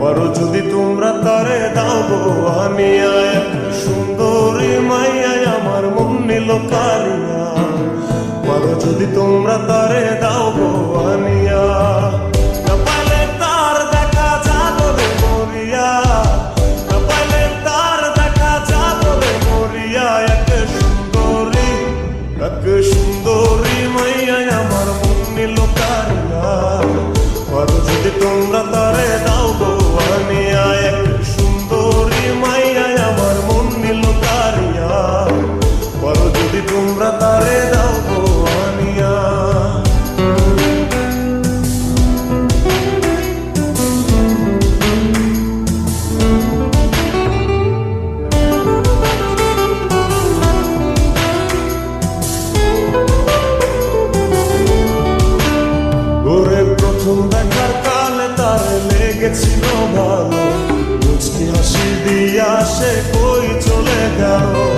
পারো যদি তোমরা তারে দাও গো আনিয়া, এক সুন্দরী মাইয়া আমার মন নিল কারিয়া। পারো যদি তোমরা তারে দাও গো আনিয়া, না পাইলে তার দেখা জাগরে মরিয়া, না পাইলে তার দেখা জাগরে মরিয়া। এক সুন্দরী মাইয়া আমার মন নিল কারিয়া। পারো যদি তোমরা তারে দাও গো আনিয়া, এক সুন্দরী মাইয়া আমার মন নিল কারিয়া। পারো যদি তোমরা তারে দাও গো আনিয়া। ওরে প্রথম দেখার কালে তারে লেগেছিল ভালো, মুচকি হাসি দিয়া সে কই চলে গেল।